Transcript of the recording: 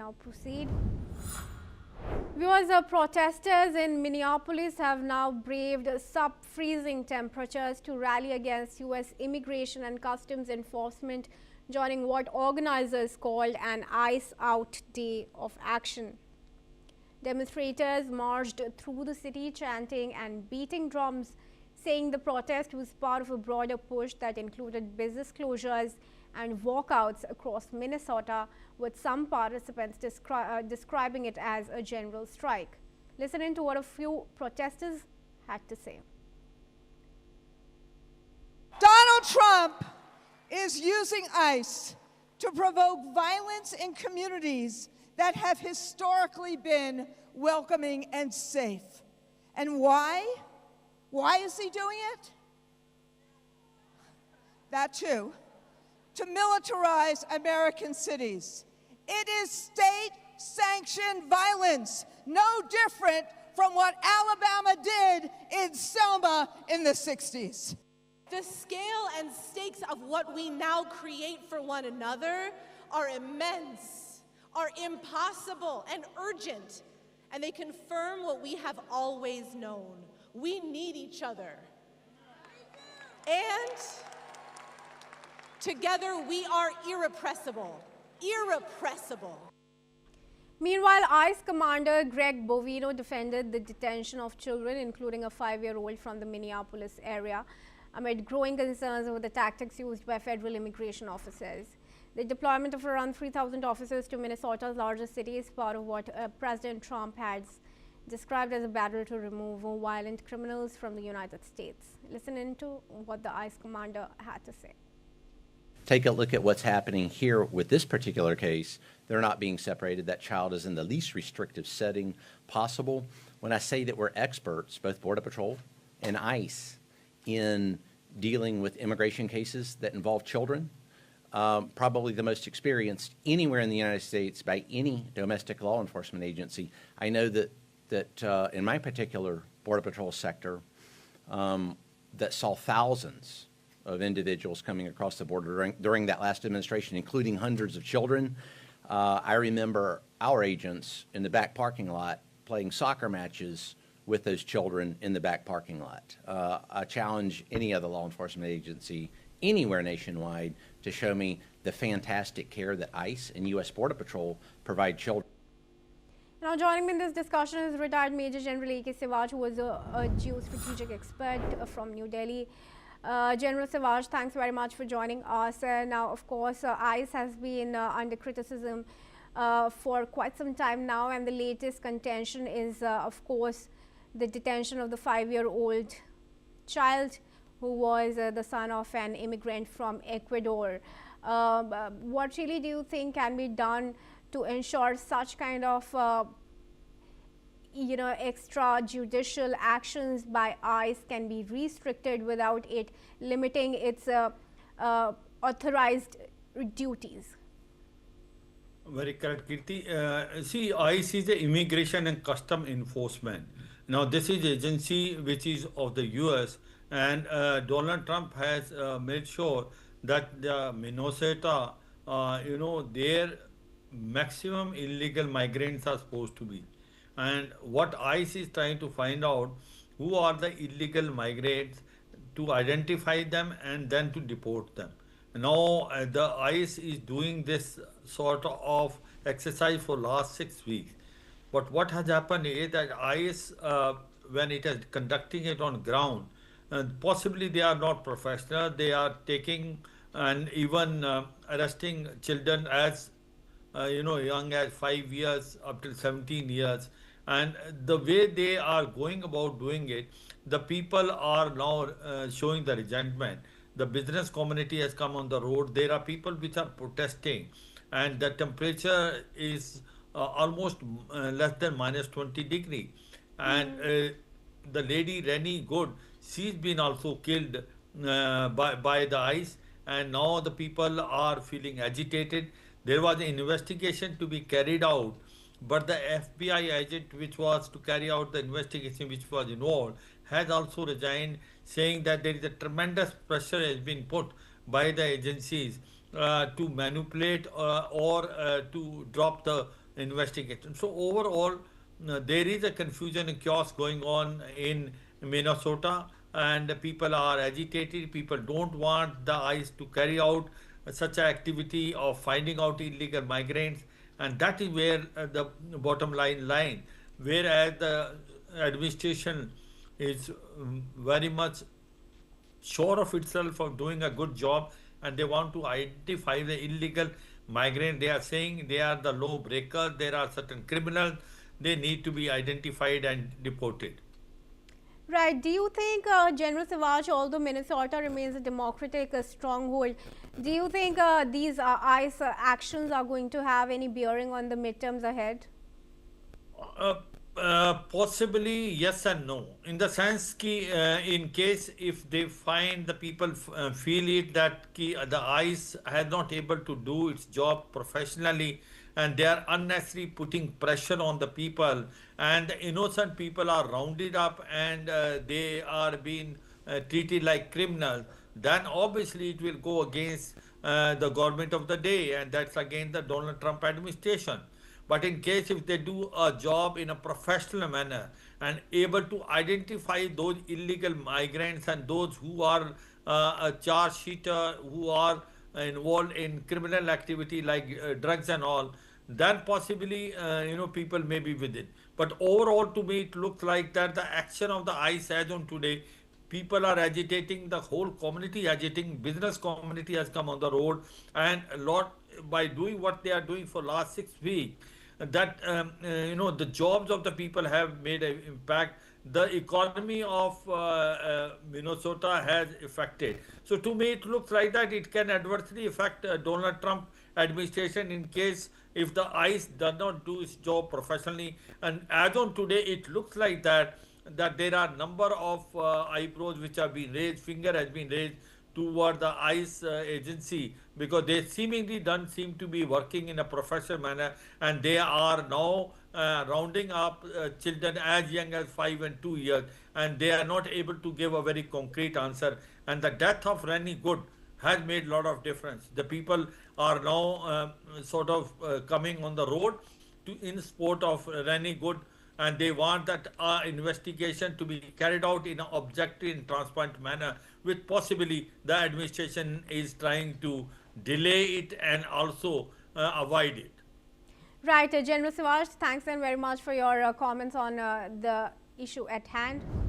now proceed. Viewers, protesters in Minneapolis have now braved sub-freezing temperatures to rally against U.S. Immigration and Customs Enforcement, joining what organizers called an ice-out day of action. Demonstrators marched through the city chanting and beating drums, saying the protest was part of a broader push that included business closures and walkouts across Minnesota, with some participants describing it as a general strike. Listen in to what a few protesters had to say. Donald Trump is using ICE to provoke violence in communities that have historically been welcoming and safe. And why? Why is he doing it? That too. To militarize American cities. It is state-sanctioned violence, no different from what Alabama did in Selma in the 60s. The scale and stakes of what we now create for one another are immense, are impossible and urgent, and they confirm what we have always known. We need each other. And together we are irrepressible, irrepressible. Meanwhile, ICE Commander Greg Bovino defended the detention of children, including a 5-year-old from the Minneapolis area, amid growing concerns over the tactics used by federal immigration officers. The deployment of around 3,000 officers to Minnesota's largest city is part of what President Trump has described as a battle to remove violent criminals from the United States. Listen into what the ICE commander had to say. Take a look at what's happening here with this particular case. They're not being separated. That child is in the least restrictive setting possible. When I say that we're experts, both Border Patrol and ICE, in dealing with immigration cases that involve children, probably the most experienced anywhere in the United States by any domestic law enforcement agency. I know that in my particular Border Patrol sector, that saw thousands of individuals coming across the border during that last administration, including hundreds of children. I remember our agents in the back parking lot playing soccer matches with those children in the back parking lot. I challenge any other law enforcement agency anywhere nationwide to show me the fantastic care that ICE and U.S. Border Patrol provide children. Now, joining me in this discussion is retired Major General A.K. Sewaj, who was a geostrategic expert from New Delhi. General Sewaj, thanks very much for joining us. Now, of course, ICE has been under criticism for quite some time now, and the latest contention is, of course, the detention of the 5-year-old child who was the son of an immigrant from Ecuador. What really do you think can be done to ensure such kind of extrajudicial actions by ICE can be restricted without it limiting its authorized duties? Very correct, Kirti. See, ICE is the Immigration and Custom Enforcement. Now, this is agency which is of the U.S. and Donald Trump has made sure that the Minnesota, their maximum illegal migrants are supposed to be. And what ICE is trying to find out, who are the illegal migrants, to identify them and then to deport them. Now, the ICE is doing this sort of exercise for last 6 weeks. But what has happened is that ICE, when it is conducting it on ground, possibly they are not professional. They are taking and even arresting children as young as 5 years up to 17 years. And the way they are going about doing it, the people are now showing the resentment. The business community has come on the road. There are people which are protesting, and the temperature is almost less than minus 20 degrees. And the lady Rennie Good, she's been also killed by the ICE, and now the people are feeling agitated. There was an investigation to be carried out, but the FBI agent which was to carry out the investigation which was involved has also resigned, saying that there is a tremendous pressure has been put by the agencies to manipulate or to drop the investigation. So overall, there is a confusion and chaos going on in Minnesota, and people are agitated. People don't want the ICE to carry out such an activity of finding out illegal migrants, and that is where the bottom line. Whereas the administration is very much sure of itself of doing a good job, and they want to identify the illegal migrant. They are saying they are the law breakers, there are certain criminals, they need to be identified and deported. Right. Do you think, General Savage, although Minnesota remains a democratic stronghold, do you think these ICE actions are going to have any bearing on the midterms ahead? Possibly yes and no. In the sense ki, in case if they find the people feel it that ki, the ICE has not able to do its job professionally, and they are unnecessarily putting pressure on the people, and the innocent people are rounded up, and they are being treated like criminals, then obviously it will go against the government of the day, and that's against the Donald Trump administration. But in case if they do a job in a professional manner and able to identify those illegal migrants and those who are a charge sheeter, who are involved in criminal activity like drugs and all, then possibly people may be with it. But overall, to me, it looks like that the action of the ICE as on today, people are agitating, the whole community agitating, business community has come on the road, and a lot by doing what they are doing for last 6 weeks, that the jobs of the people have made an impact. The economy of Minnesota has affected. So to me, it looks like that it can adversely affect Donald Trump administration in case if the ICE does not do its job professionally. And as on today, it looks like that there are number of eyebrows which have been raised, finger has been raised toward the ICE agency, because they seemingly don't seem to be working in a professional manner, and they are now rounding up children as young as 5 and 2 years, and they are not able to give a very concrete answer. And the death of Rennie Good has made a lot of difference. The people are now coming on the road in support of Rennie Good, and they want that investigation to be carried out in an objective and transparent manner, which possibly the administration is trying to delay it and also avoid it. Right. General Savage, thanks then very much for your comments on the issue at hand.